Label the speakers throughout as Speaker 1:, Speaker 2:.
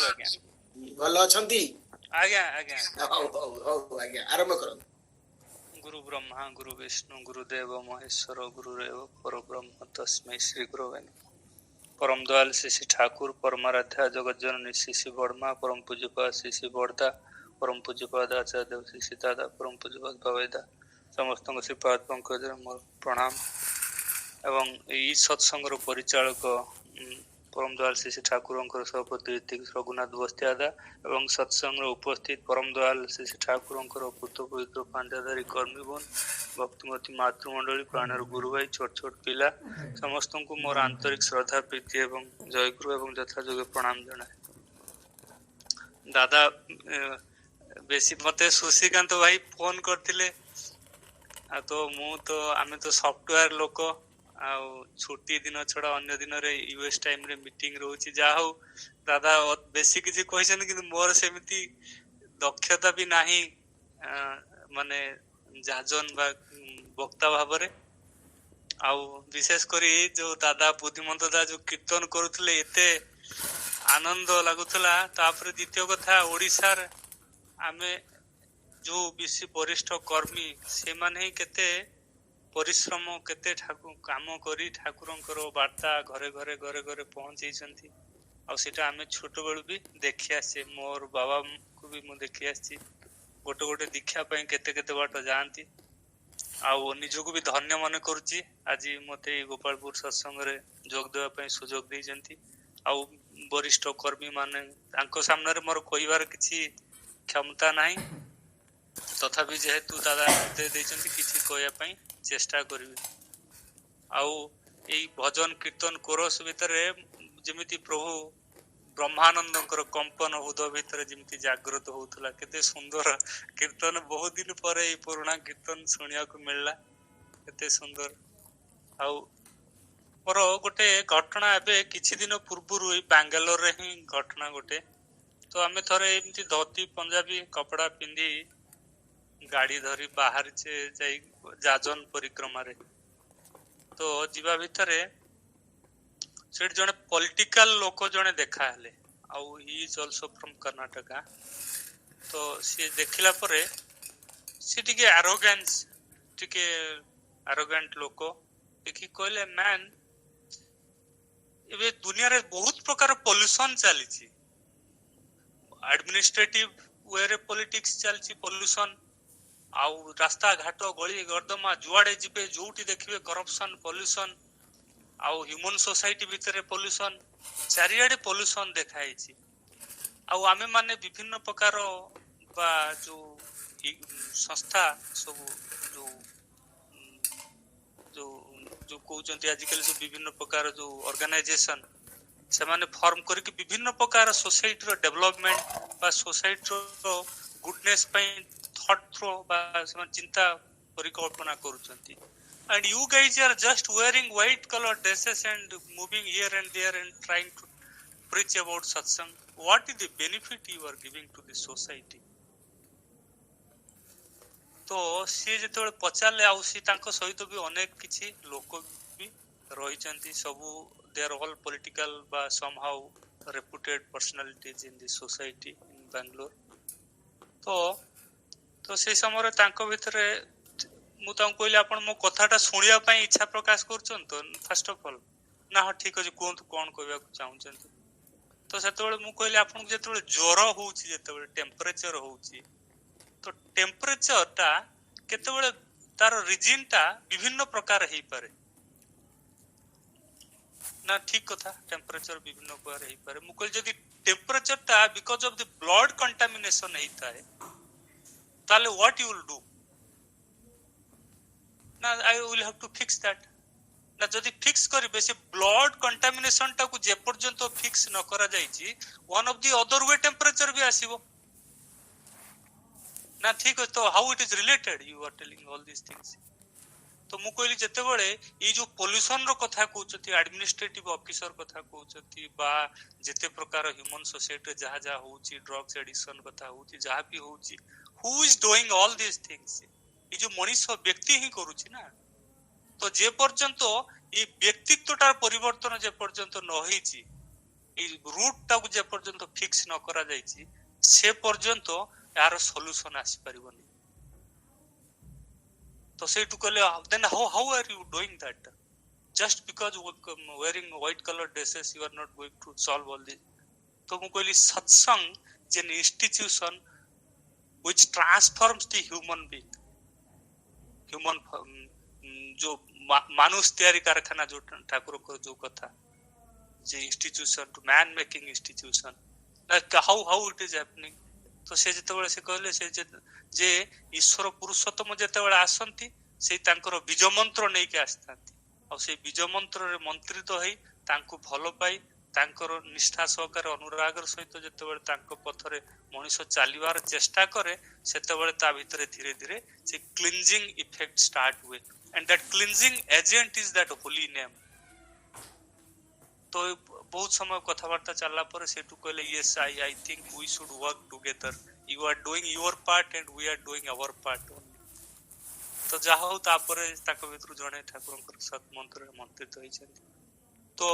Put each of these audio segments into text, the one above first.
Speaker 1: ଜୟଗୁରୁ ଆଜ୍ଞା।
Speaker 2: ଭଲ ଅଛନ୍ତି?
Speaker 1: ଆଜ୍ଞା ଆଜ୍ଞା।
Speaker 2: ହଉ ହଉ ହଉ ଆଜ୍ଞା ଆରମ୍ଭ କରନ୍ତୁ।
Speaker 1: ଗୁରୁ ବ୍ରହ୍ମା ଗୁରୁ ବିଷ୍ଣୁ ଗୁରୁଦେବ ମହେଶ୍ୱର ଗୁରୁରେବ ପରବ୍ରହ୍ମ ତସ୍ମୈ ଶ୍ରୀ ଗୁରବେ ନମଃ। परम दयाल श्री ठाकुर परमाराध्या जगत जननी श्री बर्मा परम पूज्यपाद श्री बर्दा परम पूज्यपाद आचार्य देव श्री सीतादा परम पूज्यपाद भवेदा समस्त श्रीपाद पंकज मोर प्रणाम एवं ई सत्संगर परिचालक परम दयाल श्री ठाकुर सभापति रघुनाथ बस्तियादा एवं सत्संग उपस्थित परम दयाल श्री ठाकुर पुत्र पवित्र पांड्याधारी कर्मीबन भक्तिमती मातृमंडली प्राणर गुरु भाई छोट छोट पिला समस्त को मोर आंतरिक श्रद्धा प्रीति एवं जयगुरु एवं यथायोग्य प्रणाम जनाए। दादा बेसी मते सुशीकांत भाई फोन करथिले तो मु तो आमे तो सॉफ्टवेयर लोक आ छुट्टी दिन छड़ा अन्य दिन रे यूएस टाइम रे मीटिंग रहउची जा हो दादा बेसी किछि कहिसन कि मोर सेमिति दक्षता भी नाही माने जाजन बा वक्ता भाबरे आउ विशेष करी जो दादा बुद्धिमंत दादा जो कीर्तन करुथले एते आनंद लागुथला। तापर द्वितीय कथा ओडिसार आमे जो बेसी वरिष्ठ कर्मी से माने केते परिश्रम केते ठाकुर काम करी ठाकुरंकर वार्ता घरे घरे घरे घरे पहुंचैछंती आ सेटा आमे छोट बेलु भी देखि आसे मोर बाबा को भी मु देखि आसी गोटे गोटे दीक्षा पई केते केते बाट जानती आउ निजको भी धन्य मन करूची आज मते गोपालपुर सत्संग रे जोग देवा पई सुजोग दैछंती आउ वरिष्ठ कर्मी माने तांको सामने रे मोर कहबार किछि क्षमता नाही तथापि जेहेतु दादा दे दैछंती किछि कहया पई चेष्टा करबी। आउ एई भजन कीर्तन कोरस भितरे जेमिति प्रभु ब्रह्मानंदकर कंपन उदय भितर जेमिति जागृत होउथला केते सुंदर कीर्तन बहुत दिन पर ए पुराना कीर्तन सुनिया को मिलला केते सुंदर। आउ मोर गोटे घटना एबे किछि दिन पूर्वरु ए बेंगलोर रे ही घटना गोटे तो आमे थरे एमति धोती पंजाबी कपड़ा पिंदी गाड़ी धरी बाहर से जाई जाजन परिक्रमा रे तो जीवा भितरे सेठ जने पॉलिटिकल लोक जने देखा हले आउ he is also from Karnataka तो सी देखिला परे सी टिके एरोगेंट लोक देखि कहले मैन एबे दुनिया रे बहुत प्रकार पोल्यूशन चली छी एडमिनिस्ट्रेटिव वे रे पॉलिटिक्स चली छी पोल्यूशन आउ रास्ता घाट गली गर्दमा जुआड़े जिबे जोटी देखिबे करप्शन पोल्यूशन आउ ह्यूमन सोसाइटी भितरे पोल्यूशन चारियाडे पोल्यूशन देखाई छी आउ आमे माने विभिन्न प्रकार बा जो संस्था सब जो जो जो कहउचंती आजिकल जो विभिन्न प्रकार जो ऑर्गेनाइजेशन से माने फॉर्म करके विभिन्न प्रकार सोसाइटी रो डेवलपमेंट बा सोसाइटी रो गुडनेस पई थॉट थ्रो बा समान चिंता परिकल्पना करूचंती and you guys are just wearing white color dresses and moving here and there and trying to preach about satsang. What is the benefit you are giving to the society? तो सी जेतेबेले पचारले आउ सी तांको सहित भी अनेक किछि लोक भी रहिचंती सबु दे आर ऑल पॉलिटिकल बा somehow reputed personalities in the society in Bangalore तो से समय तांको भितरे मु तांको कहले आपण मो कथाटा सुनिया पई इच्छा प्रकाश करछन तो फर्स्ट ऑफ ऑल ना हो ठीक अछि कोन कोन कहबा चाहउछन तो सेतेबेले मु कहले आपण जेतेबेले ज्वर होउची जेतेबेले टेम्परेचर होउची तो टेम्परेचर टा केतेबेले तार रीजन टा विभिन्न प्रकार हेई पारे ना ठीक कथा टेम्परेचर विभिन्न प्रकार हेई पारे मु कहले जदी टेम्परेचर टा because of the blood contamination हेइता है ताले व्हाट यू विल डू ना I will have to fix that ना जदी फिक्स करिबे से ब्लड कंटामिनेशन टा को जे पर्यंत फिक्स न करा जाईची one of the other way temperature भी आसीबो ना ठीक है तो how it is related you are telling all this things तो मु कहली जते बेले ई जो पोल्यूशन रो कथा कहउचती एडमिनिस्ट्रेटिव ऑफिसर कथा कहउचती बा जते प्रकार ह्यूमन सोसाइटी जहा जहा होउची ड्रग्स एडिक्शन कथा होउची जहा भी होउची who is doing all this things ई जो मनुष्य व्यक्ति ही करूची ना तो जे पर्यंत ई व्यक्तित्वटार परिवर्तन जे पर्यंत न होईची रूट टाକୁ जे पर्यंत फिक्स न करा जायछि से पर्यंत यार सॉल्यूशन आसी परिबनी तो सेठू कहले then how are you doing that just because wearing white color dresses you are not going to solve all this तो ମୁଁ କହିଲି satsang is an institution which transforms the human being human जो मानुष तैयारी कारखाना जो ठाकुर को जो कथा जे institution to man making institution like how it is happening तो से जेतेबेले से कहले से जे ईश्वर पुरुषोत्तम जेतेबेले आसंती से तांकर बीज मंत्र नै के आस्थांती और से बीज मंत्र रे मंत्रित होई तांको भलो पाई तांकर निष्ठा सहकार अनुरागर सहित जेतेबेले तांको पथरे मनुष्य चालिबार चेष्टा करे सेतेबेले ता भितरे धीरे धीरे से क्लींजिंग इफेक्ट स्टार्ट हुए and that cleansing agent is that holy name तो बहुत समय कथबार्ता चलला पर सेटू कहले yes I think we should work together you are doing your part and we are doing our part तो जा हो तापर ताक भितर जणे ठाकुरंकर सत मंत्र मंत्रित होइछथि तो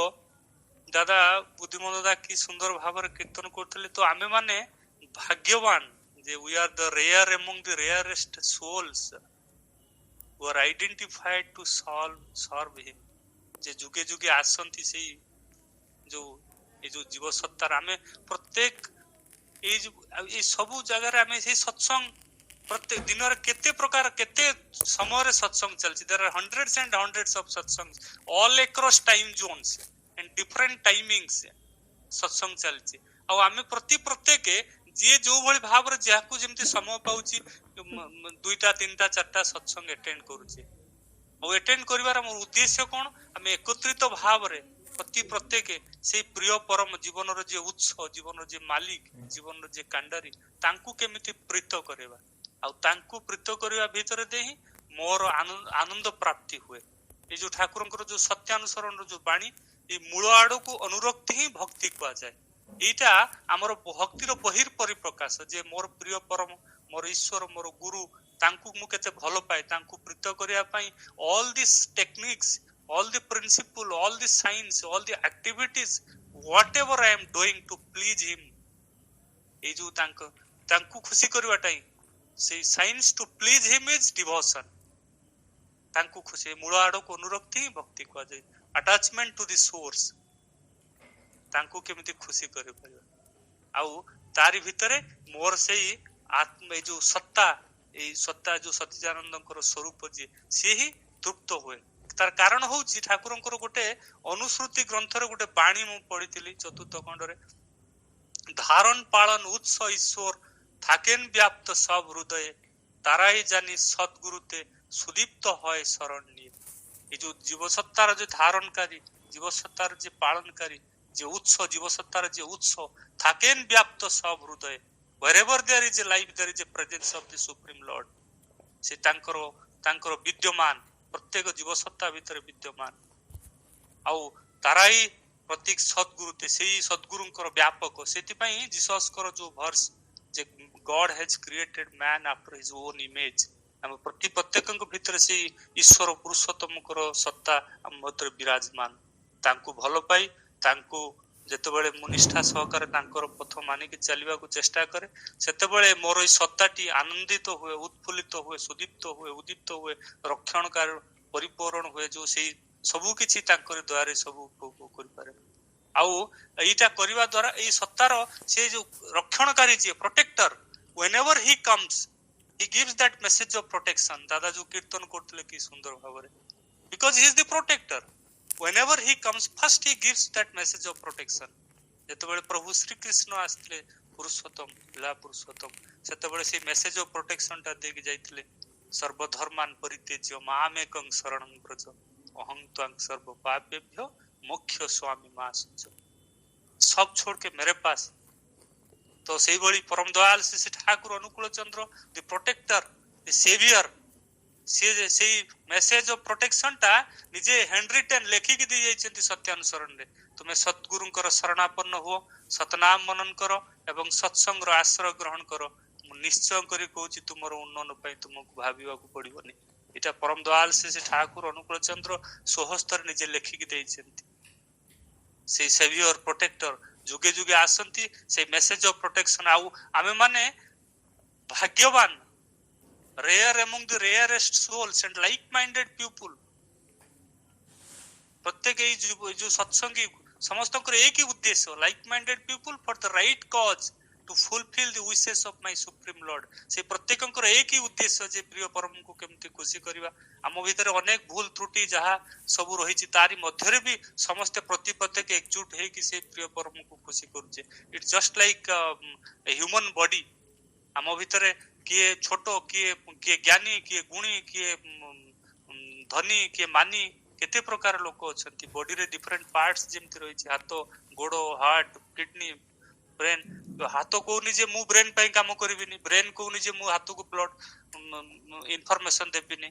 Speaker 1: दादा बुद्धिमान दादा की सुंदर भावर कीर्तन करथले तो आमे माने भाग्यवान जे we are the rare among the rarest souls who are identified to serve him जे जुगे जुगे आसंती सेही जो ये जो जीव सत्तार आमे प्रत्येक ये सबु जगह आमे से सत्संग प्रत्येक दिन रे केते प्रकार केते समय रे सत्संग चलछि there are hundreds and hundreds of सत्संग all across time zones and different timings सत्संग चलछि आ आमे प्रत्येक जे जो भली भाव रे जाकू जेमति समय पाउछि दुईटा तीनटा चारटा सत्संग अटेंड करूछि और अटेंड करिवार हमर उद्देश्य कोन आमे एकत्रित भाव रे प्रत्येक से प्रिय परम जीवन रो जे उत्स जीवन रो जे मालिक जीवन रो जे कांडारी तांकू केमिति प्रीत करेबा आ तांकू प्रीत करिवा भीतर दे ही मोर आनंद प्राप्ति हुए ये जो ठाकुरंकर जो सत्यानुसरण रो जो बाणी ए मूल आडो को अनुरक्ति ही भक्ति कहा जाए एटा हमर भक्ति रो बहिर परिप्रकाश जे मोर प्रिय परम मोर ईश्वर मोर गुरु तांकू मु केते भलो पाए तांकू प्रीत करिया पई all this techniques all the principle all the science all the activities whatever I am doing to please him ए जो तांकू खुशी करवा टाइ से science to please him is devotion तांकू खुशी मूल आडो को अनुरक्ति भक्ति कहा जाय अटैचमेंट टू द सोर्स तांकू केमिति खुशी करे परिबा आउ तारि भितरे मोर सेही आत्मा जो सत्ता जो सच्चिदानंदकर स्वरूप जे से ही तृप्त हुए तार कारण होउची ठाकुरंकर गोटे अनुश्रुति ग्रंथ रे गोटे बाणी मु पढितिली चतुर्थ खंड रे धारण पालन उत्स ईश्वर थाकेन व्याप्त सब हृदय ताराई जानी सद्गुरुते सुदीप्त হয় शरण নিয়ে এই যে জীবসত্তার যে ধারণকারী জীবসত্তার যে পালনকারী যে উৎস জীবসত্তার যে উৎস থাকেন व्याप्त सब हृदय wherever there is a life there is a presence of the supreme lord से तांकर विद्यमान प्रत्येक जीवसत्ता भीतर विद्यमान आउ ताराई प्रत्येक सद्गुरुते सेही सद्गुरुंकर व्यापक सेति पई जीसस कर जो वर्स जे God has created man after his own image हम प्रत्येकक भीतर से ईश्वर पुरुषोत्तम कर सत्ता हम भीतर विराजमान तांकू भलो पाई तांकू जेतेबेले मुनिष्ठा सहकार तांकर पथ मानि के चलिबा को चेष्टा करे सेतेबेले मोर ई सत्ताटी आनंदित हुए उत्फुल्लित हुए सुदीप्त हुए उदीप्त हुए रक्षणकार परिपूर्ण हुए जो से सबु किछि तांकर द्वारे सब उपभोग करि पारे आउ एटा करिवा द्वारा ए सत्तार से जो रक्षणकारी जे protector whenever he comes he gives that message of protection दादा जो कीर्तन करतले की सुंदर भाबरे because he is the protector whenever he comes first he gives that message of protection जेतेबेले प्रभु श्री कृष्ण आस्थिले पुरुषोत्तम लीला पुरुषोत्तम सेतेबेले से मेसेज ऑफ प्रोटेक्शन ता देके जाइथिले सर्वधर्मान परित्यज्य मामेकं शरणं व्रज अहं त्वं सर्व पापेभ्यो मोक्ष स्वामी मासुच सब छोड़ के मेरे पास तो सेही बड़ी परम दयाल श्री ठाकुर अनुकूल चंद्र द प्रोटेक्टर द सेवियर से मेसेज ऑफ प्रोटेक्शन टा निजे हैंडरिटन लेखि के दी जाइछन्ति सत्यानुसरण रे तुमे सद्गुरुंकर शरणापन्न हो सतनाम मनन करो एवं सत्संग रो आश्रय ग्रहण करो मु निश्चय करी कहूची तुमर उन्नयन पई तुमको भाबिबा को पड़िबनी एटा परम दयाल से ठाकुर अनुकूल चंद्र सोहस्तर निजे लेखि के दैछन्ति से सेवियर प्रोटेक्टर जुगे जुगे आसंती से मेसेज ऑफ प्रोटेक्शन आउ आमे माने भाग्यवान rare among the rarest souls and like minded people प्रत्येक जो सत्संगी समस्त एक ही उद्देश्य like minded people for the right cause to fulfil the wishes of my supreme lord से प्रत्येक एक ही उद्देश्य जे प्रिय परम को केमती खुशी करबा आम भीतर अनेक भूल त्रुटि जहाँ सब रही तारी मध्य भी समस्ते प्रत्येक एकजुट है कि से प्रिय परम को खुशी करुचे it's just like human body आम भीतर किए छोट किए किए ज्ञानी किए गुणी किए धनी किए मानी केते प्रकार लोक अछंती बॉडी रे डिफरेंट पार्ट्स जेमती रही हाथ गोड़ हार्ट किडनी ब्रेन तो हाथ कहूनी जे मु ब्रेन पे काम करिबिनी ब्रेन कहूनी जे मु हाथ को ब्लड इनफॉरमेशन देबिनी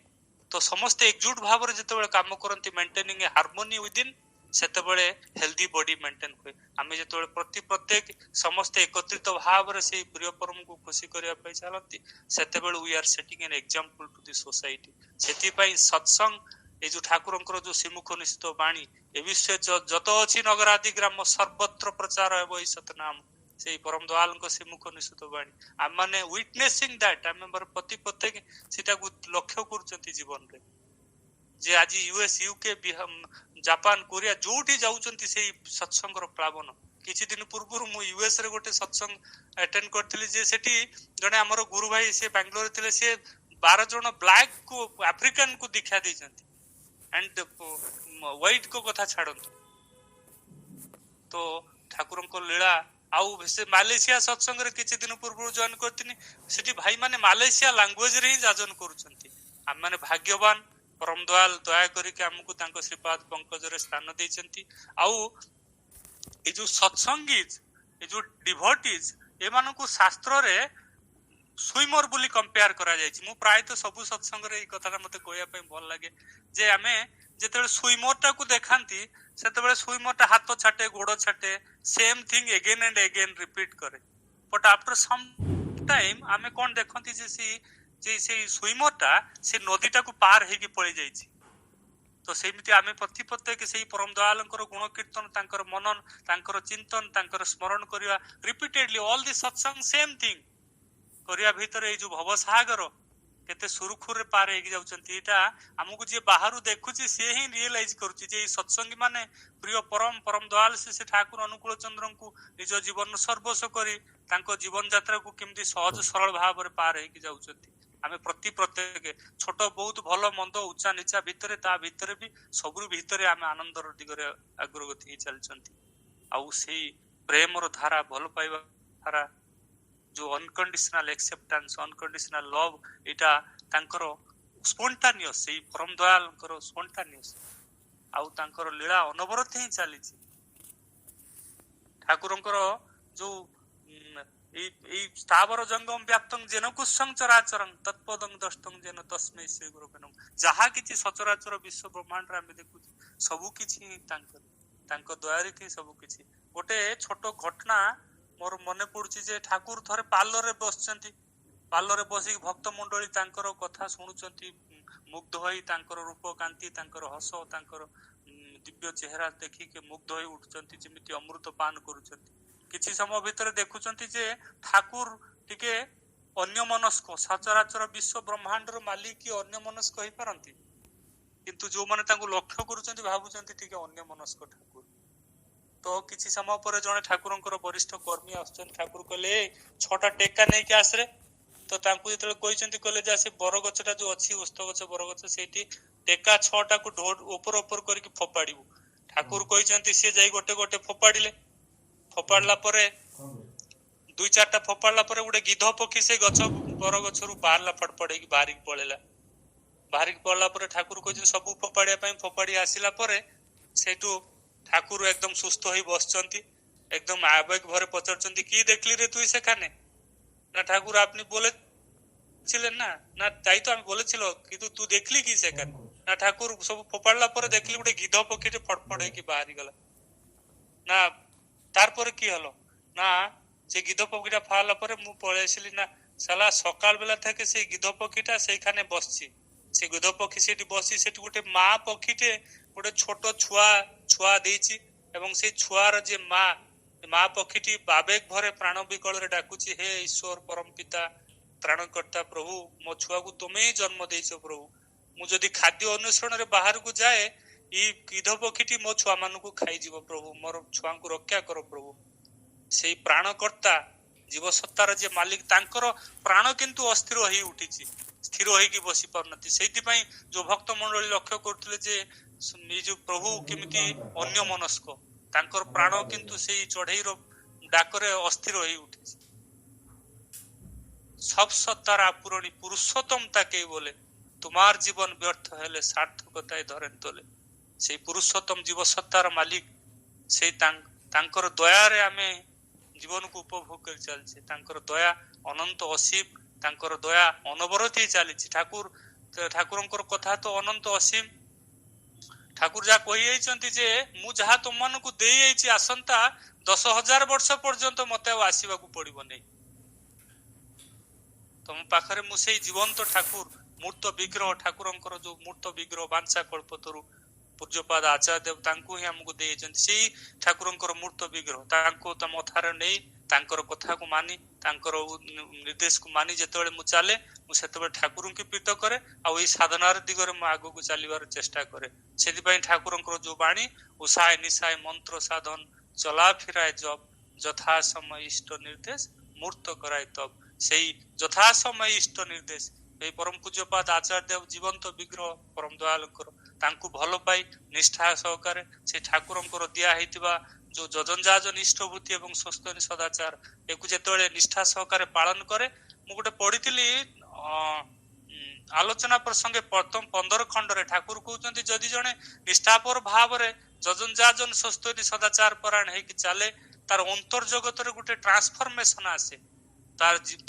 Speaker 1: तो समस्त एकजुट भाव रे जते काम करंती maintaining a harmony within सेतेबेले हेल्दी बॉडी मेंटेन हुए आमे जते प्रत्येक समस्त एकत्रित भाव रे से प्रिय परम को खुशी करिया पई चलंती सेतेबेले we are setting an example to the society सेति पई सत्संग ए जो ठाकुरंकर जो श्रीमुख निश्चित बाणी ए विषय जत अछि नगर आदि ग्राम सर्वत्र प्रचार हेबो ई सतनाम से परम दयाल को श्रीमुख निश्चित बाणी आम माने विटनेसिंग दैट आम प्रति प्रत्येक सेटा को लक्ष्य करचंती जीवन रे जे आज यूएस यूके जापान कोरिया जोठी जाउचंती से सत्संगर प्लावन किछि दिन पूर्व मु यूएस रे गोटे सत्संग अटेंड करथिली जे सेठी जने हमर गुरु भाई से बेंगलोर थिले से 12 जण ब्लैक को अफ्रीकन को दिखा दैचंती एंड व्हाइट को कथा छाड़ंतु तो ठाकुरन को लीला आउ से मालयेशिया सत्संग रे किछि दिन पूर्व जॉइन करथिनी सेठी भाई माने मालयेशिया लैंग्वेज रे ही जाजन करूचंती हम माने भाग्यवान परम दयाल दया करिके हमकु तांको श्रीपाद पंकज रे स्थान दैचंती आउ ए जो सत्संगी ए जो डिवोटीज ए मानकु शास्त्र रे स्विमर बोली कंपेयर करा जायछि मु प्राय तो सब सत्संग रे ई कथाटा मते कहया पई भल लागे जे आमे जेतेबेले स्विमर टा को देखांती सेतेबेले स्विमर टा हाथ छाटे गोड़ छाटे same thing again and again repeat करे बट आफ्टर सम टाइम आमे कोन देखंती जे से स्विमर टा से नदी टा को पार हेकी पळि जायछि तो सेमिति आमे प्रत्येक से परम दयालंकर गुण कीर्तन तांकर मनन तांकर चिंतन तांकर स्मरण करिया रिपीटेडली ऑल द सत्संग सेम थिंग करिया भीतर ए जो भवसागर केते सुरखुर रे पार हेगी जाउचंती एटा हमकु जे बाहरु देखुची से ही रियलाइज करूची जे सत्संगी माने प्रिय परम दयाल से ठाकुर अनुकूल चंद्रन को निज जीवन सर्वस्व करी तांको जीवन यात्रा को केमती सहज सरल भाव रे पार हेगी जाउचंती आमे प्रत्येक छोट बहुत भल मंद उच्चा नीचा भितरे ता भितरे भी सबरु भितरे आमे आनंदर दिगरे अग्रगति ही चलचंती आउ सेही प्रेमर धारा भल पाइबा धारा जो अनकंडीशनल एक्सेप्टेंस अनकंडीशनल लव एटा तांकर स्पॉन्टानियस सेही परम दयालंकर स्पॉन्टानियस आउ तांकर लीला अनवरत ही चली ठाकुरंकर जो स्थावर जंगम व्याप्तं जेन कुसंग चराचरं तत्पदं दष्टं जेन तस्मै श्री गुरु नमः जहा किछि सचराचर विश्व ब्रह्मांड रे आमे देखु सब किछि तांकर दयारे कि सब किछि गोटे छोट घटना मोर मने पड़ुछि जे ठाकुर थरे पार्लर रे बसचंती पार्लर रे बसी भक्त मंडली तांकर कथा सुनुचंती मुग्ध होई तांकर रूप कांति तांकर हस तांकर दिव्य चेहरा देखि के मुग्ध होई उठचंती जेमिति अमृत पान करूचंती किछि समय भितर देखुचंती जे ठाकुर टिके अन्य मनस्क सचराचर विश्व ब्रह्मांड रो मालिक की अन्य मनस्क कहि पारंती किंतु जो माने तांको लक्ष्य करूचंती भाबुचंती टिके अन्य मनस्क ठाकुर तो किछि समय पर जने ठाकुरंकर वरिष्ठ कर्मी आछन ठाकुर कहले छटा टेका नै के आसरे तो तांको जेतले कहिचंती कहले जा से बरगछटा जो अछि उस्तगछ बरगछ सेठी टेका छटा को ऊपर ऊपर करके फोपाडिबो ठाकुर कहिचंती से जाई गोटे गोटे फोपाडिले फोपाडला परे दुई चारटा फोपाडला परे गोटे गिध पक्षी से गछ बर गछरु बाहरला फटफड़े की बाहरिक पड़ला परे ठाकुर कहि सब फोपाडिया पई फोपाडी आसिला परे सेटू ठाकुर एकदम सुस्थ होई बसचंती एकदम आवेग भरे पचरचंती की देखली रे तू सेखाने ना ठाकुर आपनी बोले ছিলেন না না তাই তো আমি বলেছিল কিন্তু তুই দেখলি কি সেখানে না ঠাকুর সব ফোপাড়লা পরে দেখলি গোটে গিধ পক্ষীতে ফটফট হইকি বাহারি গলা না তারপরে কি হলো না যে গিধ পক্ষীটা ফালা পরে মু পড়ে আসলি না সালা সকাল বেলা থেকে সেই গিধ পক্ষীটা সেইখানে বসছি সেই গিধ পক্ষী সেটি বসছি সেটি গোটে মা পক্ষীতে গোটে ছোট ছুয়া ছুয়া ଦେଇଛି এবং সেই ছুয়ার যে মা ମା ପକ୍ଷୀଟି ଆବେଗ ଭରେ ପ୍ରାଣ ବିକଳରେ ଡାକୁଛି, ହେ ଈଶ୍ୱର ପରମ ପିତା ତ୍ରାଣକର୍ତ୍ତା ପ୍ରଭୁ, ମୋ ଛୁଆକୁ ତୁମେ ହିଁ ଜନ୍ମ ଦେଇଛ ପ୍ରଭୁ। ମୁଁ ଯଦି ଖାଦ୍ୟ ଅନ୍ୱେଷଣରେ ବାହାରକୁ ଯାଏ, ଏଇ ଗିଧ ପକ୍ଷୀଟି ମୋ ଛୁଆ ମାନଙ୍କୁ ଖାଇଯିବ ପ୍ରଭୁ, ମୋର ଛୁଆଙ୍କୁ ରକ୍ଷା କର ପ୍ରଭୁ। ସେଇ ପ୍ରାଣକର୍ତ୍ତା ଜୀବସତ୍ତାର ଯେ ମାଲିକ, ତାଙ୍କର ପ୍ରାଣ କିନ୍ତୁ ଅସ୍ଥିର ହେଇ ଉଠିଛି, ସ୍ଥିର ହେଇକି ବସି ପାରୁନାହାନ୍ତି। ସେଇଥିପାଇଁ ଯୋଉ ଭକ୍ତ ମଣ୍ଡଳୀ ଲକ୍ଷ୍ୟ କରୁଥିଲେ ଯେ ଏଇ ଯୋଉ ପ୍ରଭୁ କେମିତି ଅନ୍ୟ ମନସ୍କ, ତାଙ୍କର ପ୍ରାଣ କିନ୍ତୁ ସେଇ ଚଢେଇର ଡାକରେ ଅସ୍ଥିର ହେଇ ଉଠିଛି। সব সত্তার আপূরণী পুরুষোত্তম তাকেই বলে, তোমার জীবন ব্যর্থ হলে সার্থকতায় ধরেন তোলে। সেই পুরুষোত্তম জীবসত্তার মালিক, সেই ତାଙ୍କର ଦୟାରେ ଆମେ ଜୀବନକୁ ଉପଭୋଗ କରି ଚାଲିଛେ। ତାଙ୍କର ଦୟା ଅନନ୍ତ ଅସୀମ, ତାଙ୍କର ଦୟା ଅନବରତ ହେଇ ଚାଲିଛି। ଠାକୁରଙ୍କର କଥା ତ ଅନନ୍ତ ଅସୀମ। ଠାକୁର ଯାହା କହିଯାଇଛନ୍ତି ଯେ ମୁଁ ଯାହା ତମମାନଙ୍କୁ ଦେଇଯାଇଛି ଆସନ୍ତା 10,000 ବର୍ଷ ପର୍ଯ୍ୟନ୍ତ ମତେ ଆଉ ଆସିବାକୁ ପଡିବ ନାହିଁ। ତମ ପାଖରେ ମୁଁ ସେଇ ଜୀବନ୍ତ ଠାକୁର, ମୂର୍ତ୍ତ ବିଗ୍ରହ, ଠାକୁରଙ୍କର ଯୋଉ ମୂର୍ତ୍ତ ବିଗ୍ରହ ବାଞ୍ଚା କଳ୍ପତରୁ ପୂଜ୍ୟପାଦ ଆଚାର୍ଯ୍ୟ ଦେବ ତାଙ୍କୁ ହିଁ ଆମକୁ ଦେଇଛନ୍ତି। ସେଇ ଠାକୁରଙ୍କର ମୂର୍ତ୍ତ ବିଗ୍ରହ, ତାଙ୍କୁ ତମ ଥାରେ ନେଇ, ତାଙ୍କର କଥାକୁ ମାନି, ତାଙ୍କର ନିର୍ଦ୍ଦେଶକୁ ମାନି ଯେତେବେଳେ ମୁଁ ଚାଲେ, ମୁଁ ସେତେବେଳେ ଠାକୁରଙ୍କୁ ପ୍ରୀତ କରେ, ଆଉ ଏଇ ସାଧନାର ଦିଗରେ ମୁଁ ଆଗକୁ ଚାଲିବାର ଚେଷ୍ଟା କରେ। ସେଥିପାଇଁ ଠାକୁରଙ୍କର ଯୋଉ ବାଣୀ, ଉଷାଏ ନିଶାଏ ମନ୍ତ୍ର ସାଧନ, ଚଲା ଫିରାଏ ଜବ, ଯଥା ସମୟ ଇଷ୍ଟ ନିର୍ଦ୍ଦେଶ ମୂର୍ତ୍ତ କରାଏ ତବ। ସେଇ ଯଥା ସମୟ ଇଷ୍ଟ ନିର୍ଦ୍ଦେଶ, এই ପରମ ପୂଜ୍ୟପାଦ ଆଚାର୍ଯ୍ୟ ଦେବ ଜୀବନ୍ତ ବିଗ୍ରହ ପରମ ଦୟାଳୁଙ୍କର, ତାଙ୍କୁ ଭଲ ପାଇ ନିଷ୍ଠା ସହକାରେ ସେ ଠାକୁରଙ୍କର ଦିଆ ହେଇଥିବା ଯୋଉ ଯଜଞ୍ଜାଜ ନିଷ୍ଠଭୂତି ଏବଂ ସ୍ୱସ୍ତନୀ ସଦାଚାର, ଏକୁ ଯେତେବେଳେ ନିଷ୍ଠା ସହକାରେ ପାଳନ କରେ। ମୁଁ ଗୋଟେ ପଢିଥିଲି ଆଲୋଚନା ପ୍ରସଙ୍ଗେ ପ୍ରଥମ 15 ଖଣ୍ଡରେ ଠାକୁର କହୁଛନ୍ତି, ଯଦି ଜଣେ ନିଷ୍ଠାପର ଭାବରେ ଯଜଞ୍ଜାଜନ ସ୍ୱସ୍ତନୀ ସଦାଚାର ପରାୟଣ ହେଇକି ଚାଲେ, ତାର ଅନ୍ତର୍ଜଗତରେ ଗୋଟେ ଟ୍ରାନ୍ସଫର୍ମେସନ ଆସେ।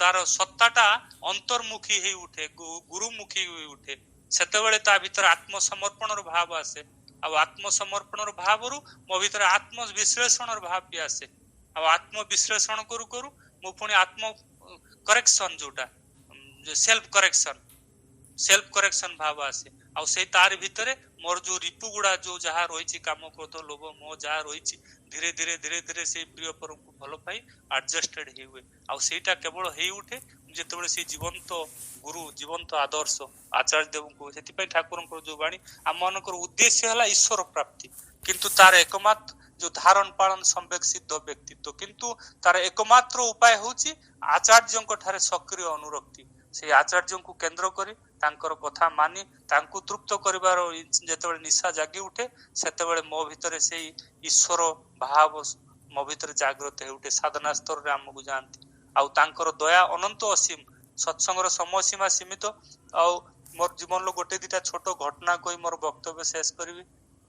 Speaker 1: ତାର ସତ୍ତାଟା ଅନ୍ତର୍ମୁଖୀ ହେଇ ଉଠେ, ଗୁରୁମୁଖୀ ହେଇ ଉଠେ। ସେତେବେଳେ ତା ଭିତରେ ଆତ୍ମସମର୍ପଣର ଭାବ ଆସେ, ଆଉ ଆତ୍ମସମର୍ପଣର ଭାବରୁ ମୋ ଭିତରେ ଆତ୍ମ ବିଶ୍ଳେଷଣର ଭାବ ବି ଆସେ। ଆଉ ଆତ୍ମ ବିଶ୍ଳେଷଣ କରୁ କରୁ ମୁଁ ପୁଣି ଆତ୍ମ କରେକ୍ସନ, ଯୋଉଟା ସେଲ୍ଫ କରେକ୍ସନ ଭାବ ଆସେ। ଆଉ ସେଇ ତାରି ଭିତରେ ମୋର ଯୋଉ ରିପୁ ଗୁଡା, ଯୋଉ ଯାହା ରହିଛି, କାମ କ୍ରୋଧ ଲୋଭ ମୋହ ଯାହା ରହିଛି, ଧୀରେ ଧୀରେ ଧୀରେ ଧୀରେ ସେଇ ପ୍ରିୟ ପରଙ୍କୁ ଭଲ ପାଇ ଆଡଜଷ୍ଟେଡ ହେଇ ହୁଏ। ଆଉ ସେଇଟା କେବଳ ହେଇ ଉଠେ ଯେତେବେଳେ ସେଇ ଜୀବନ୍ତ ଗୁରୁ, ଜୀବନ୍ତ ଆଦର୍ଶ ଆଚାର୍ଯ୍ୟ ଦେବଙ୍କୁ। ସେଥିପାଇଁ ଠାକୁରଙ୍କର ଯୋଉ ବାଣୀ, ଆମ ମାନଙ୍କର ଉଦ୍ଦେଶ୍ୟ ହେଲା ଈଶ୍ୱର ପ୍ରାପ୍ତି, କିନ୍ତୁ ତାର ଏକମାତ୍ର ଯୋଉ ଧାରଣ ପାଳନ ସମ୍ବେଗ ସିଦ୍ଧ ବ୍ୟକ୍ତିତ୍ବ, କିନ୍ତୁ ତାର ଏକମାତ୍ର ଉପାୟ ହଉଛି ଆଚାର୍ଯ୍ୟଙ୍କ ଠାରେ ସକ୍ରିୟ ଅନୁରକ୍ତି। ସେଇ ଆଚାର୍ଯ୍ୟଙ୍କୁ କେନ୍ଦ୍ର କରି ତାଙ୍କର କଥା ମାନି ତାଙ୍କୁ ତୃପ୍ତ କରିବାର ଯେତେବେଳେ ନିଶା ଜାଗି ଉଠେ, ସେତେବେଳେ ମୋ ଭିତରେ ସେଇ ଈଶ୍ୱର ଭାବ ମୋ ଭିତରେ ଜାଗ୍ରତ ହେଇ ଉଠେ। ସାଧନା ସ୍ତରରେ ଆମକୁ ଯାଆନ୍ତି, ଆଉ ତାଙ୍କର ଦୟା ଅନନ୍ତ ଅସୀମ। ସତ୍ସଙ୍ଗର ସମୟ ସୀମା ସୀମିତ, ଆଉ ମୋର ଜୀବନର ଗୋଟେ ଦିଟା ଛୋଟ ଘଟଣା କହି ମୋର ବକ୍ତବ୍ୟ ଶେଷ କରିବି।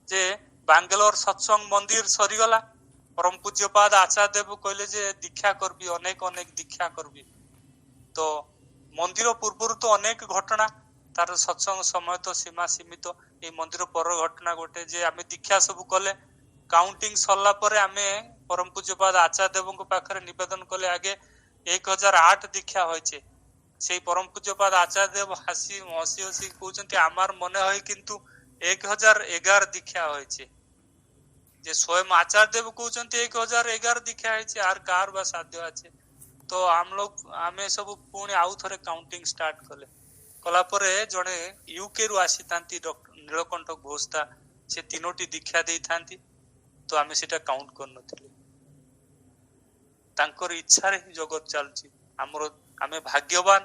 Speaker 1: ଯେ ବାଙ୍ଗାଲୋର ସତ୍ସଙ୍ଗ ମନ୍ଦିର ସରିଗଲା, ପରମ ପୂଜ୍ୟପାଦ ଆଚାର୍ଯ୍ୟ ଦେବ କହିଲେ ଯେ ଦୀକ୍ଷା କରବି, ଅନେକ ଅନେକ ଦୀକ୍ଷା କରବି। ତ ମନ୍ଦିର ପୂର୍ବରୁ ତ ଅନେକ ଘଟଣା, ତାର ସତ୍ସଙ୍ଗ ସମୟ ତ ସୀମା ସୀମିତ। ଏଇ ମନ୍ଦିର ପର ଘଟଣା ଗୋଟେ, ଯେ ଆମେ ଦୀକ୍ଷା ସବୁ କଲେ, କାଉଣ୍ଟିଂ ସରିଲା ପରେ ଆମେ ପରମ ପୂଜ୍ୟପାଦ ଆଚାର୍ଯ୍ୟ ଦେବଙ୍କ ପାଖରେ ନିବେଦନ କଲେ, ଆଗେ 1008 ଦୀକ୍ଷା হয়েছে। সেই পরম পূজ্যপাদ আচার্য দেব হসি হসি কହୁଛନ୍ତି, আমার মনে হয় কিন্তু 1011 দীক্ষা হয়েছে। যে স্বয়ং আচার্য দেব কହୁଛନ୍ତି 1011 দীক্ষা হয়েছে, আর কার বা সাধ্য আছে। তো ଆମେ ସବୁ ପୁଣି ଆଉ ଥରେ କାଉଣ୍ଟିଂ ଷ୍ଟାର୍ଟ କଲା ପରେ ଜଣେ ୟୁକେ ରୁ ଆସିଥାନ୍ତି ନୀଳକଣ୍ଠ ଘୋଷତା, ସେ 3ଟି ଦୀକ୍ଷା ଦେଇଥାନ୍ତି। ତ ଆମେ ସେଟା କାଉଣ୍ଟ କରିନଥିଲୁ। ତାଙ୍କର ଇଚ୍ଛାରେ ହିଁ ଜଗତ ଚାଲୁଛି। ଆମେ ଭାଗ୍ୟବାନ,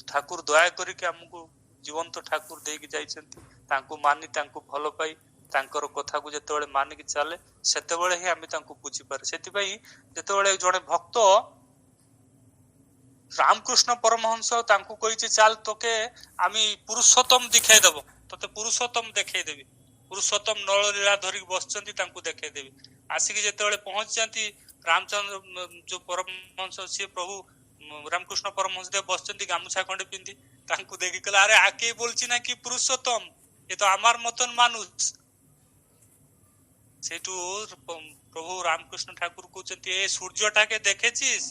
Speaker 1: ଠାକୁର ଦୟା କରିକି ଆମକୁ ଜୀବନ୍ତ ଠାକୁର ଦେଇକି ଯାଇଛନ୍ତି। ତାଙ୍କୁ ମାନି, ତାଙ୍କୁ ଭଲ ପାଇ, ତାଙ୍କର କଥାକୁ ଯେତେବେଳେ ମାନିକି ଚାଲେ, ସେତେବେଳେ ହିଁ ଆମେ ତାଙ୍କୁ ବୁଝିପାରେ। ସେଥିପାଇଁ ଯେତେବେଳେ ଜଣେ ଭକ୍ତ রামকৃষ্ণ পরমহংস তাଙ୍କୁ କହିଛି, ଚାଲ তোকে আমি পুরুষোত্তম ଦେଖାଇ দেব, ତତେ ପୁରୁଷୋତ୍ତମ ଦେଖେଇ ଦେବି। ପୁରୁଷୋତ୍ତମ ନଳଲୀଳା ଧରିକି ବସିଛନ୍ତି, ତାଙ୍କୁ ଦେଖେଇ ଦେବି। ଆସିକି ଯେତେବେଳେ ପହଞ୍ଚିଛନ୍ତି, ରାମଚନ୍ଦ୍ର ଯୋଉ ପରମହଂସ, ସିଏ ପ୍ରଭୁ ରାମକୃଷ୍ଣ ପରମହଂସ ଦେବ ବସିଛନ୍ତି ଗାମୁଛା ଖଣ୍ଡେ ପିନ୍ଧି, ତାଙ୍କୁ দেখি କହିଲେ, আরে আকে বলছি না কি পুরুষোত্তম, এ তো আমার মতন মানুষ। ସେଇଠୁ প্রভু রামকৃষ্ণ ঠাকুর কହୁଛନ୍ତି, এ সূর্যটাকে দেখেছিস,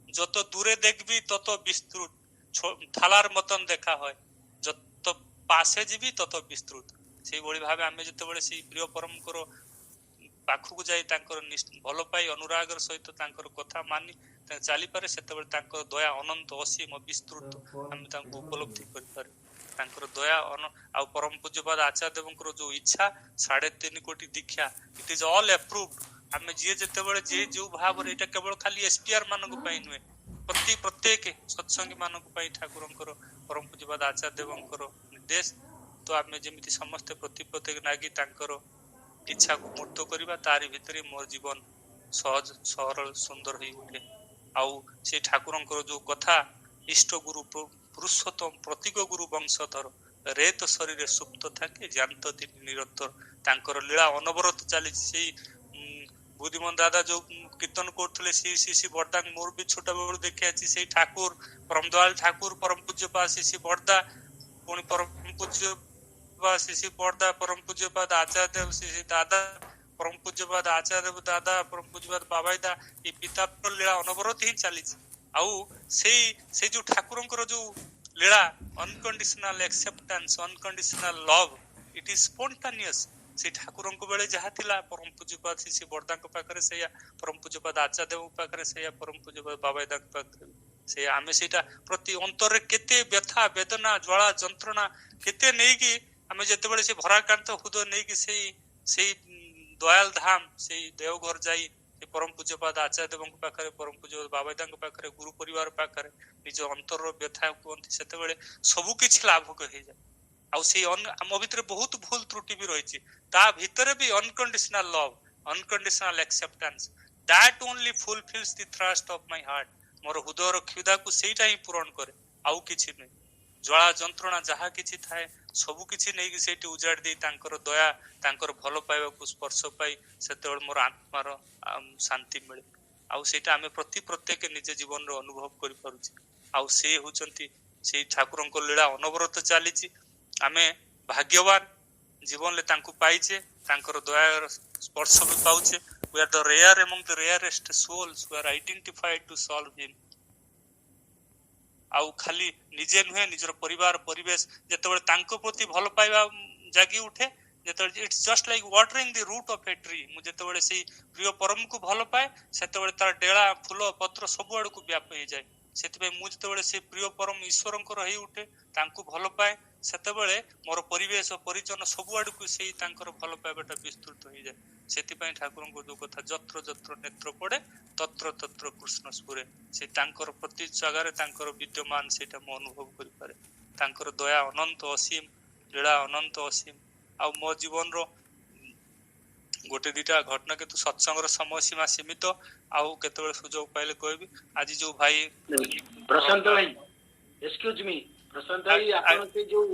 Speaker 1: যত দূরে দেখবি তত বিস্তৃত, থালার মতন দেখা হয়, যত পাশে ଯିବି তত বিস্তৃত। ସେଇଭଳି ଭାବେ ଆମେ ଯେତେବେଳେ ସେଇ ପ୍ରିୟ ପରମଙ୍କର ପାଖକୁ ଯାଇ ତାଙ୍କର ଭଲ ପାଇ ଅନୁରାଗର ସହିତ ତାଙ୍କର କଥା ମାନି ଚାଲି ପାରେ, ସେତେବେଳେ ତାଙ୍କର ଦୟା ଅନନ୍ତ ଅସୀମ ବିସ୍ତୃତ ଆମେ ତାଙ୍କୁ ଉପଲବ୍ଧି କରିପାରେ। ତାଙ୍କର ଦୟା ଆଉ ପରମ ପୂଜ୍ୟପାଦ ଆଚାର୍ଯ୍ୟ ଦେବଙ୍କର ଯୋଉ ଇଚ୍ଛା 3.5 କୋଟି ଦୀକ୍ଷା, ଇଟ୍ ଇଜ ଅଲ୍ ଆପ୍ରୁଭଡ୍। ଆମେ ଯିଏ ଯେତେବେଳେ ଯିଏ ଯୋଉ ଭାବରେ, ଏଇଟା କେବଳ ଖାଲି ଏସପିଆର ମାନଙ୍କ ପାଇଁ ନୁହେଁ, ପ୍ରତ୍ୟେକ ସତ୍ସଙ୍ଗୀ ମାନଙ୍କ ପାଇଁ ଠାକୁରଙ୍କର ପରମ ପୂଜ୍ୟପାଦ ଆଚାର୍ଯ୍ୟ ଦେବଙ୍କର ନିର୍ଦ୍ଦେଶ। ତ ଆମେ ଯେମିତି ସମସ୍ତେ ପ୍ରତ୍ୟେକ ନାଗି ତାଙ୍କର ଇଚ୍ଛାକୁ ମୂର୍ତ୍ତ କରିବା, ତାରି ଭିତରେ ମୋର ଜୀବନ ସହଜ ସରଳ ସୁନ୍ଦର ହେଇ ଉଠେ। ଆଉ ସେ ଠାକୁରଙ୍କର ଯୋଉ କଥା, ଇଷ୍ଟ ଗୁରୁ ପୁରୁଷୋତ୍ତମ ପ୍ରତୀକ ଗୁରୁ ବଂଶଧର, ରେତ ଶରୀରେ ସୁପ୍ତ থাকে ଜ୍ଞାତ ଦିନ ନିରନ୍ତର। ତାଙ୍କର ଲୀଳା ଅନବରତ ଚାଲିଛି। ସେଇ ବୁଦ୍ଧିମନ ଦାଦା ଯୋଉ କୀର୍ତ୍ତନ କରୁଥିଲେ, ଶ୍ରୀ ବରଦାନ ମୋର ବି ଛୋଟ ବେଳୁ ଦେଖି ଅଛି। ସେଇ ଠାକୁର ପରମଦୟାଲ ଠାକୁର, ପରମ ପୂଜ୍ୟପାଦ ଶ୍ରୀ ବରଦା, ପୁଣି ପରମ ପୂଜ୍ୟପାଦ ଶ୍ରୀ ବରଦା, ପରମ ପୂଜ୍ୟପାଦ ଆଚାର୍ଯ୍ୟ ଦେବ ଶ୍ରୀ ଦାଦା, ପରମ ପୂଜ୍ୟପାଦ ଆଚାର୍ଯ୍ୟ ଦେବ ଦାଦା, ପରମ ପୂଜ୍ୟପାଦ ବାବାଇଦା, এই ପିତାର ଲୀଳା ଅନବରତ ହିଁ ଚାଲିଛି। ଆଉ ସେଇ ଯୋଉ ଠାକୁରଙ୍କର ଯୋଉ ଲୀଳା, ଅନକଣ୍ଡିସନାଲ ଆକ୍ସେପ୍ଟାନ୍ସ, ଅନକଣ୍ଡିସନାଲ ଲଭ, ଇଟ ଇଜ ସ୍ପୋଣ୍ଟାନିୟସ। ସେ ଠାକୁରଙ୍କ ବେଳେ ଯାହା ଥିଲା, ପରମ ପୂଜ୍ୟପାଦ ଶ୍ରୀ ବରଦାଙ୍କ ପାଖରେ ସେଇଆ, ପରମ ପୂଜ୍ୟପାଦ ଆଚାର୍ଯ୍ୟ ଦେବଙ୍କ ପାଖରେ ସେଇଆ, ପରମ ପୂଜ୍ୟପାଦ ବାବାଇଦାଙ୍କ ପାଖରେ ସେଇଆ। ଆମେ ସେଇଟା ପ୍ରତି ଅନ୍ତରରେ କେତେ ବ୍ୟଥା ବେଦନା ଜ୍ୱାଳା ଯନ୍ତ୍ରଣା କେତେ ନେଇକି ଆମେ ଯେତେବେଳେ ସେ ଭରାକ୍ରାନ୍ତ ହୃଦୟ ନେଇକି ସେଇ ଦୟାଲ ଧାମ, ସେଇ ଦେଓଘର ଯାଇ ପରମ ପୂଜ୍ୟପାଦ ଆଚାର୍ଯ୍ୟ ଦେବଙ୍କ ପାଖରେ, ପରମ ପୂଜ୍ୟପାଦ ବାବାଇଦାଙ୍କ ପାଖରେ, ଗୁରୁ ପରିବାର ପାଖରେ ନିଜ ଅନ୍ତରର ବ୍ୟଥା କୁହନ୍ତି, ସେତେବେଳେ ସବୁ କିଛି ଲାଭକ ହେଇଯାଏ। ଆଉ ସେଇ ଆମ ଭିତରେ ବହୁତ ଭୁଲ ତ୍ରୁଟି ବି ରହିଛି, ତା ଭିତରେ ବି unconditional love, unconditional acceptance, that only fulfils the thrust of my heart. ମୋର ହୃଦୟର କ୍ଷୁଧାକୁ ସେଇଟା ହିଁ ପୂରଣ କରେ, ଆଉ କିଛି ନୁହେଁ। ଜ୍ୱାଳା ଯନ୍ତ୍ରଣା ଯାହା କିଛି ଥାଏ ସବୁ କିଛି ନେଇକି ସେଇଠି ଉଜାଡି ଦେଇ ତାଙ୍କର ଦୟା, ତାଙ୍କର ଭଲ ପାଇବାକୁ ସ୍ପର୍ଶ ପାଇ ସେତେବେଳେ ମୋର ଆତ୍ମାର ଶାନ୍ତି ମିଳେ। ଆଉ ସେଇଟା ଆମେ ପ୍ରତ୍ୟେକ ନିଜ ଜୀବନରେ ଅନୁଭବ କରିପାରୁଛେ। ଆଉ ସେ ହଉଛନ୍ତି ସେଇ ଠାକୁରଙ୍କ ଲୀଳା ଅନବରତ ଚାଲିଛି। ଆମେ ଭାଗ୍ୟବାନ ଜୀବନରେ ତାଙ୍କୁ ପାଇଛେ, ତାଙ୍କର ଦୟାର ସ୍ପର୍ଶ ବି ପାଉଛେ। We are the rare among the rarest souls who are identified to solve him। ଆଉ ଖାଲି ନିଜେ ନୁହେଁ, ନିଜର ପରିବାର ପରିବେଶ ଯେତେବେଳେ ତାଙ୍କ ପ୍ରତି ଭଲ ପାଇବା ଜାଗି ଉଠେ, ଯେତେବେଳେ it's just like watering the root of a tree. ମୁଁ ଯେତେବେଳେ ସେଇ ପ୍ରିୟ ପରମକୁ ଭଲ ପାଏ, ସେତେବେଳେ ତାର ଡେଳା ଫୁଲ ପତ୍ର ସବୁ ଆଡକୁ ବ୍ୟାପ ହେଇଯାଏ। ସେଥିପାଇଁ ମୁଁ ଯେତେବେଳେ ସେ ପ୍ରିୟ ପରମ ଈଶ୍ୱରଙ୍କର ହେଇ ଉଠେ, ତାଙ୍କୁ ଭଲ ପାଏ, ସେତେବେଳେ ମୋର ପରିବେଶ ପରିଜନ ସବୁ ଆଡକୁ ସେଇ ତାଙ୍କର ଭଲ ପାଇବାଟା ବିସ୍ତୃତ ହେଇଯାଏ। ସେଥିପାଇଁ ଠାକୁରଙ୍କ ଯୋଉ କଥା, ଯତ୍ର ଯତ୍ର ନେତ୍ର ପଡେ ତତ୍ର ତତ୍ର କୃଷ୍ଣ ସ୍ଫୁରେ, ସେ ତାଙ୍କର ପ୍ରତି ଜାଗାରେ ତାଙ୍କର ବିଦ୍ୟମାନ ସେଇଟା ମୁଁ ଅନୁଭବ କରିପାରେ। ତାଙ୍କର ଦୟା ଅନନ୍ତ ଅସୀମ, ଲୀଳା ଅନନ୍ତ ଅସୀମ। ଆଉ ମୋ ଜୀବନର ଗୋଟେ ଦିଟା ଘଟଣା, କିନ୍ତୁ ସତ୍ସଙ୍ଗର ସମୟ ସୀମା ସୀମିତ, ଆଉ କେତେବେଳେ ସୁଯୋଗ ପାଇଲେ କହିବି। ଆଜି ଯୋଉ ଭାଇ
Speaker 2: ପ୍ରଶାନ୍ତ ଭାଇ, ଏକ୍ସକ୍ୟୁଜ ମି ପ୍ରଶାନ୍ତ ଭାଇ, ଆପଣ ସେ ଯୋଉ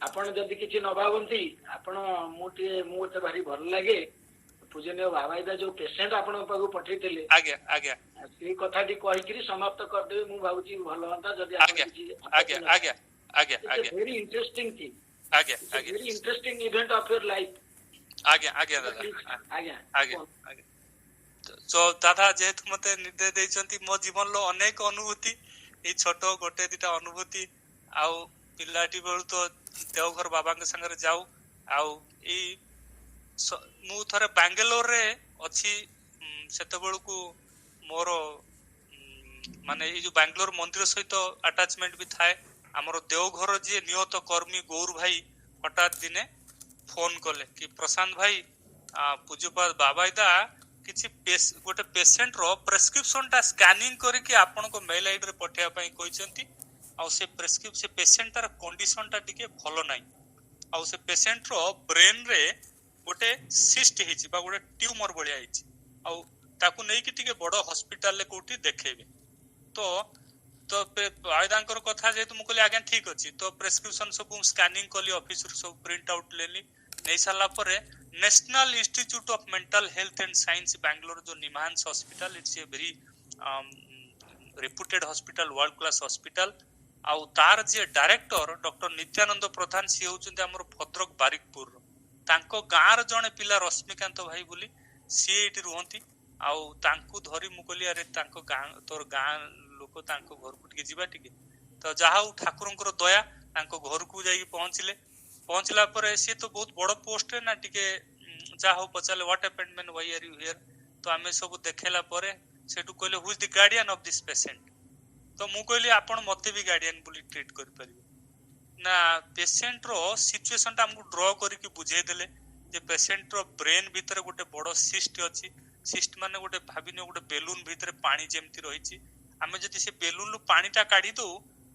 Speaker 2: ଆପଣ ଯଦି କିଛି ନ ଭାବନ୍ତି, ଆପଣ ମୁଁ ମତେ ଭାରି ଭଲ ଲାଗେ, ପୂଜନୀୟ ବାବାଇଦା ଯୋଉ ପେସେଣ୍ଟ ଆପଣଙ୍କ ପାଖକୁ ପଠେଇଥିଲେ,
Speaker 1: ଆଜ୍ଞା ଆଜ୍ଞା
Speaker 2: ସେଇ କଥାଟି କହିକିରି ସମାପ୍ତ କରିଦେବେ, ମୁଁ ଭାବୁଛି ଭଲ ହୁଅନ୍ତା। ଯଦି
Speaker 1: ଆଜ୍ଞା ଆଜ୍ଞା ଆଜ୍ଞା ଆଜ୍ଞା ଆଜ୍ଞା
Speaker 2: ଭେରି ଇଣ୍ଟରେଷ୍ଟିଂ ଥିଙ୍ଗ,
Speaker 1: ଆଜ୍ଞା ଆଜ୍ଞା
Speaker 2: very interesting event of your life.
Speaker 1: ଆଜ୍ଞା ଆଜ୍ଞା ଦାଦା
Speaker 2: ଆଜ୍ଞା
Speaker 1: ଆଜ୍ଞା ଆଜ୍ଞା। ତ ଦାଦା ଯେହେତୁ ମତେ ନିର୍ଦ୍ଦେଶ ଦେଇଛନ୍ତି, ମୋ ଜୀବନର ଅନେକ ଅନୁଭୂତି, ଏଇ ଛୋଟ ଗୋଟେ ଦିଟା ଅନୁଭୂତି, ଆଉ ପିଲାଟି ବେଳୁ ତ ଦେଓଘର ବାବାଙ୍କ ସାଙ୍ଗରେ ଯାଉ। ଆଉ ଏଇ ମୁଁ ଥରେ ବାଙ୍ଗାଲୋରରେ ଅଛି, ସେତେବେଳକୁ ମୋର ମାନେ ଏଇ ଯୋଉ ବାଙ୍ଗାଲୋର ମନ୍ଦିର ସହିତ ଆଟାଚମେଣ୍ଟ ବି ଥାଏ। ଆମର ଦେଓଘର ଯିଏ ନିୟତ କର୍ମୀ ଗୌର ଭାଇ ହଠାତ୍ ଦିନେ ଫୋନ କଲେ କି ପ୍ରଶାନ୍ତ ଭାଇ, ପୂଜ୍ୟପାଦ ବାବାଇଦା କିଛି ଗୋଟେ ପେସେଣ୍ଟର ପ୍ରେସକ୍ରିପସନ ଟା ସ୍କାନିଂ କରିକି ଆପଣଙ୍କ ମେଲ ଆଇଡି ରେ ପଠେଇବା ପାଇଁ କହିଛନ୍ତି। ଆଉ ସେ ପେସେଣ୍ଟର କଣ୍ଡିସନ ଟା ଟିକେ ଭଲ ନାହିଁ। ଆଉ ସେ ପେସେଣ୍ଟର ବ୍ରେନ ରେ ଗୋଟେ ସିଷ୍ଟ ହେଇଛି ବା ଗୋଟେ ଟ୍ୟୁମର ଭଳିଆ ହେଇଛି। ଆଉ ତାକୁ ନେଇକି ଟିକେ ବଡ ହସ୍ପିଟାଲରେ କୋଉଠି ଦେଖେଇବେ। ତ ବାଇଦାଙ୍କର କଥା ଯେହେତୁ ମୁଁ କହିଲି ଆଜ୍ଞା ଠିକ ଅଛି। ତ ପ୍ରେସକ୍ରିପସନ ସବୁ ସ୍କାନିଂ କଲି, ଅଫିସରୁ ସବୁ ପ୍ରିଣ୍ଟ ଆଉଟ ନେଲି। ନେଇ ସାରିଲା ପରେ national institute of mental health and science Bangalore ଯୋଉ NIMHANS hospital, it's a very reputed hospital, world class hospital. ଆଉ ତାର ଯିଏ ଡାଇରେକ୍ଟର ଡକ୍ଟର ନିତ୍ୟାନନ୍ଦ ପ୍ରଧାନ, ସିଏ ହଉଛନ୍ତି ଆମର ଭଦ୍ରକ ବାରିକପୁରର। ତାଙ୍କ ଗାଁର ଜଣେ ପିଲା ରଶ୍ମିକାନ୍ତ ଭାଇ ବୋଲି, ସିଏ ଏଇଠି ରୁହନ୍ତି। ଆଉ ତାଙ୍କୁ ଧରି ମୁଁ କହିଲି ଆରେ ତାଙ୍କ ଗାଁ, ତୋର ଗାଁ ଲୋକ, ତାଙ୍କ ଘରକୁ ଟିକେ ଯିବା ଟିକେ। ତ ଯାହା ହଉ ଠାକୁରଙ୍କର ଦୟା, ତାଙ୍କ ଘରକୁ ଯାଇକି ପହଞ୍ଚିଲା ପରେ ସିଏ ତ ବହୁତ ବଡ ପୋଷ୍ଟରେ ନା, ଟିକେ जा हो पचाले what happened man why are you here तो आमे सब देखेला परे सेटु कहले who is the guardian of this patient तो मु कहली आपण मते भी गार्डियन बोली ट्रीट कर परिबे ना पेशेंट रो सिचुएशन ता हमकु ड्रॉ करके बुझे देले जे पेशेंट रो ब्रेन भीतर गोटे बड़ो सिस्ट अछि सिस्ट माने गोटे भाबिनो गोटे बेलून भीतर पानी जेमति रहिछि आमे जदि से बेलून लु पानीटा काढी दो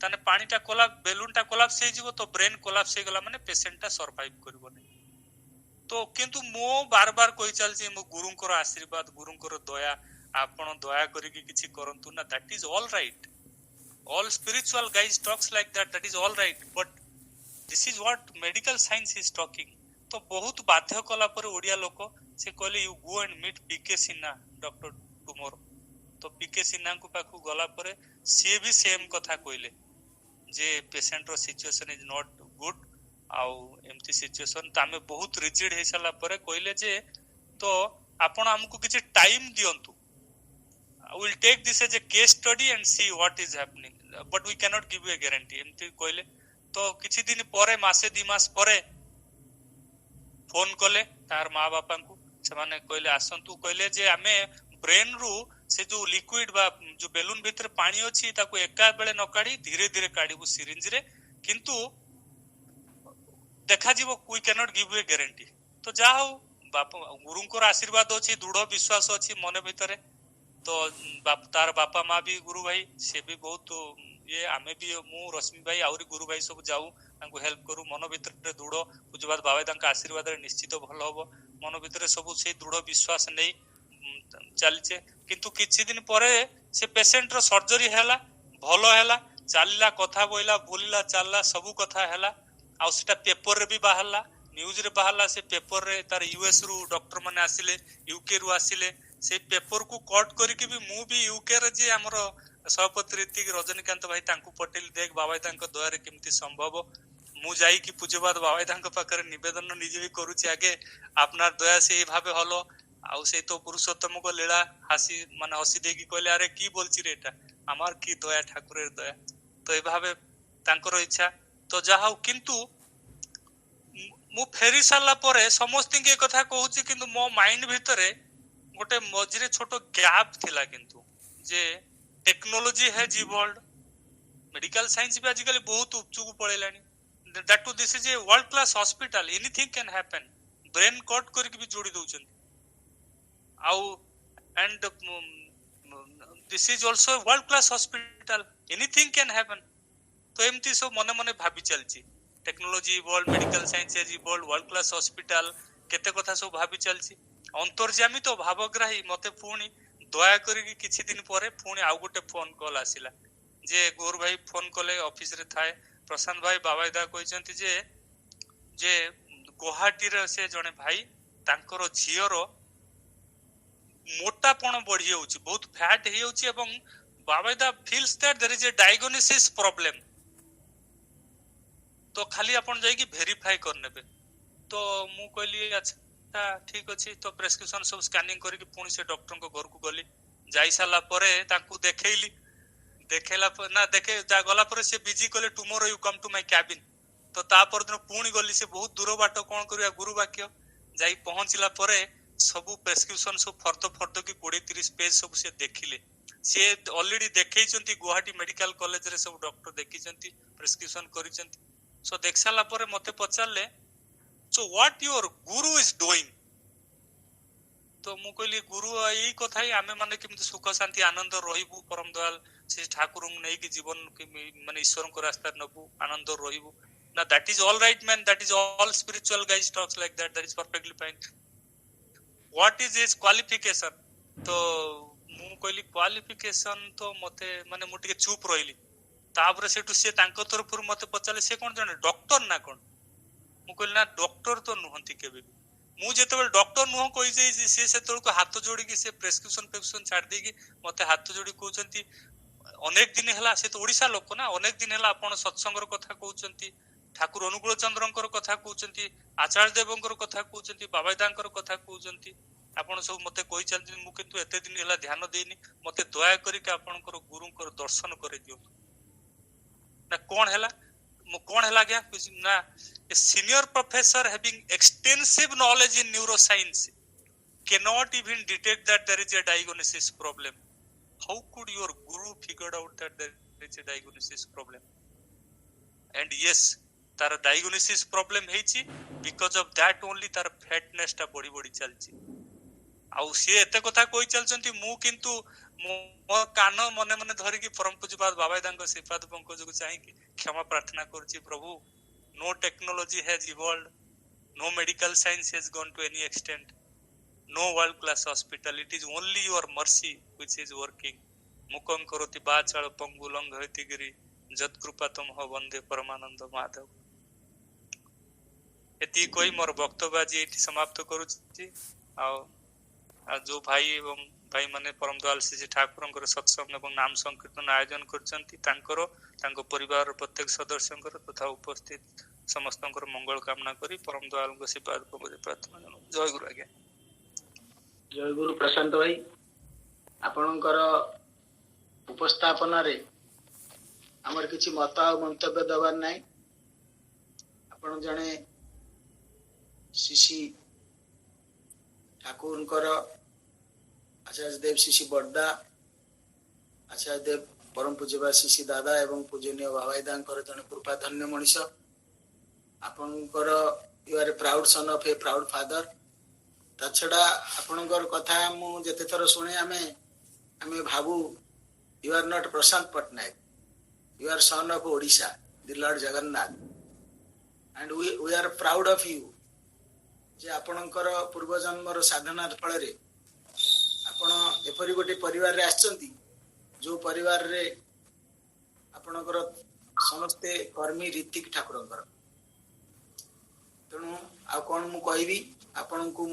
Speaker 1: ताने पानीटा कोलाप बेलूनटा कोलाप्स हे जिवो तो ब्रेन कोलाप्स हे गला माने पेशेंटटा सर्वाइव करबो नै तो किंतु मो बार बार कहि चलछि मो गुरुंकर आशीर्वाद गुरुंकर दया आपण दया करिके किछि करंतु ना that is all right all spiritual guys talks like that is all right but this is what medical science is talking तो बहुत बाध्य कला पर ओडिया लोक से कहले you go and meet P K Sinha doctor tomorrow तो पीके सिन्हा को पाखु गला पर से भी सेम कथा कहले जे पेशेंट रो सिचुएशन इज नॉट गुड आउ एमती सिचुएशन तामे बहुत रिजिड हे सला पर कहले जे तो आपण हमकु किछि time दियंतु I will take this as a case study and see what is happening but we cannot give you a guarantee एमती कहले तो किछि दिन परे मासे 2 मास परे फोन कले तार माँ बापा को से माने कहले आसंतु कहले जे आमे ब्रेन रु से जो लिक्विड बा जो बेलून भीतर पानी अछि ताको एका बेले न काढी धीरे धीरे काढीबु सिरिंज रे किंतु देखा जीवो we cannot give you a guarantee तो जा हो बापा गुरुंकर आशीर्वाद अछि दृढ़ विश्वास अछि मन भीतर तो तार बापा माँ भी गुरु भाई से भी बहुत ये आमे भी मु रश्मि भाई आउरी गुरु भाई सब जाऊ तांको हेल्प करू मन भीतर दृढ़ पूजबाद बाबा तांका आशीर्वाद रे निश्चित भल हबो मन भीतर सब से दृढ़ विश्वास नै चलचे किंतु किछि दिन परे से पेशेंट रो सर्जरी हैला भलो हैला चालला कथा बोइला बोलिला चालला सब कथा हैला आ सेटा पेपर रे भी बाहरला न्यूज रे बाहरला से पेपर रे तार यूएस रु डॉक्टर माने आसिले यूके रु आसिले से पेपर को कट करके भी मु भी यूके रे जे हमरो सभापति ऋतिक रजनीकांत भाई तांको पटेल देख बाबा तांको दया रे केमती संभव मु जाई कि पूज्यवाद बाबा तांको पाकर निवेदन निजे भी करूची आगे आपनार दया से ए भाबे हलो आउ से तो पुरुषोत्तम को लीला हासी माने हसी देकी कहले अरे की बोलची रे एटा हमार की दया ठाकुरेर दया तो ए भाबे तांकर इच्छा तो जाहाउ किंतु मु फेरी साला परे समस्त के कथा कहूची किंतु मो माइंड भितरे गोटे मझिरे छोट गैप थिला किंतु जे technology has evolved medical science भी आजिकल बहुत उपचुक पळेलानी that to this is a world class hospital anything can happen brain cut करके भी जोड़ी दउछन आउ and this is also a world class hospital anything can happen तो एमती सब मने मने भाबी चलची technology evolve medical science has evolve world class hospital केते कथा सब भाबी चलची अंतर्जामी तो भावग्राही मते पुणी दया करी किछि दिन परे पुणी आउ गोटे फोन कॉल आसिला जे गोर भाई फोन कले ऑफिस रे थाए प्रशांत भाई बाबादा कहचंती जे गुवाहाटी रे से जने भाई तांकर झियर मोटापण बढ़ी होउची बहुत फैट हे होउची एवं बाबादा feels that there is a diagnosis problem तो खाली अपन जाई कि वेरीफाई करनेबे तो मु कहली अच्छा ठीक अछि तो प्रेस्क्रिप्शन सब स्कैनिंग करके पुणी से डॉक्टर को घर को गली जाई साला परे ताकू देखैली देखेला ना देखे जा गला परे से बिजी कले tomorrow you come to my cabin तो ता पर दिन पुणी गली से बहुत दूर बाट कोन करिया गुरु वाक्य जाई पहुंचला परे सब प्रेस्क्रिप्शन सब फर्द की 20-30 पेज सब से देखिले से ऑलरेडी देखैचंती गुवाहाटी मेडिकल कॉलेज रे सब डॉक्टर देखिचंती प्रेस्क्रिप्शन करिचंती सो देख साला परे मते पचारले so what your Guru is doing तो मु कहली गुरु यही कथा ही आमे माने केमते सुख शांति आनंद रहिबु परम दयाल से ठाकुर नै कि जीवन माने ईश्वर को रास्ता नबु आनंद रहिबु ना that is all right man that is all spiritual guys talks like that is perfectly fine what is his qualification तो मु कहली क्वालिफिकेशन तो मते माने मु टिके चुप रहिली तापर सेटु से तांको तरफर मते पचाले से कोन जने डॉक्टर ना कोन मु कहली ना डॉक्टर तो नहंती केबे मु जेतेबेल डॉक्टर नुह कहि जे से सेतल को हाथ जोड़ी की से प्रेस्क्रिप्शन छाड़ दे की मते हाथ जोड़ी कहउचंती अनेक दिन हला से तो ओडिसा लोक ना अनेक दिन हला आपण सत्संगर कथा कहउचंती ठाकुर अनुकूल चंद्रंकर कथा कहउचंती आचार्य देवंकर कथा कहउचंती बाबादांकर कथा कहउचंती आपण सब मते कहि चलती मु किंतु एते दिन हला ध्यान देनी मते दया करी के आपनकर गुरुंकर दर्शन करे दियो ना कोन हला कौन है गया ना a senior professor having extensive knowledge in neuroscience cannot even detect that there is a diagnosis problem. How could your guru figured out that there is a diagnosis problem? And yes, तार diagnosis problem ହେଇଛି because of that only तार fatness टा बड़ी बड़ी चलची आउ सी एते कथा कहि चलचंती मु किंतु मोर कान मने मने धरिकी परम पूज्यपाद बाबादांको श्रीपाद पंकजକୁ ଚାହିଁକି क्षमा प्रार्थना କରୁଛି प्रभु. No technology has evolved, no medical science has gone to any extent, no world class hospital. It is only your mercy which is working. मुकं करोति बाचाल पंगुलं घयतिगिरि जत कृपा तुम हो वंदे परमानंद माधव. एति कोई मोर वक्तव्य आज एठी समाप्त करूची. आ जो भाई एवं भाई माने परम दयाल श्री ठाकुरंकर सत्संग एवं नाम संकीर्तन आयोजन करचंती तांकर तांको परिवार प्रत्येक सदस्यंकर तथा उपस्थित समस्तंकर मंगल कामना करी परम दयाल को आशीर्वाद को प्रार्थना जनाऊ. जय गुरु. आज्ञा
Speaker 2: जय गुरु. प्रशांत भाई आपणकर उपस्थापन रे हमर किछि मत आ मंतव्य दबार नै. आपण जने शिशि ठाकुरंकर आचार्य देव शिशि बड्डा आचार्य देव परम पूज्यपाद शिशि दादा एवं पूजनीय बाबाईदांकर जने कृपा धन्य मनीष. आपणकर you are a proud son of a proud father. ताछड़ा आपणकर कथा मु जते थर सुने आमे भाबू you are not Prashant Patnaik, you are son of Odisha the lord Jagannath and we are proud of you. जे आपणकर पूर्व जन्मर साधना फल रे आपण एपरी गोटे परिवार रे आछंती जो परिवार रे आपणकर समस्ते कर्मी ऋतिक ठाकुरंकर. तेणु आ कोन मु कहबी आपण को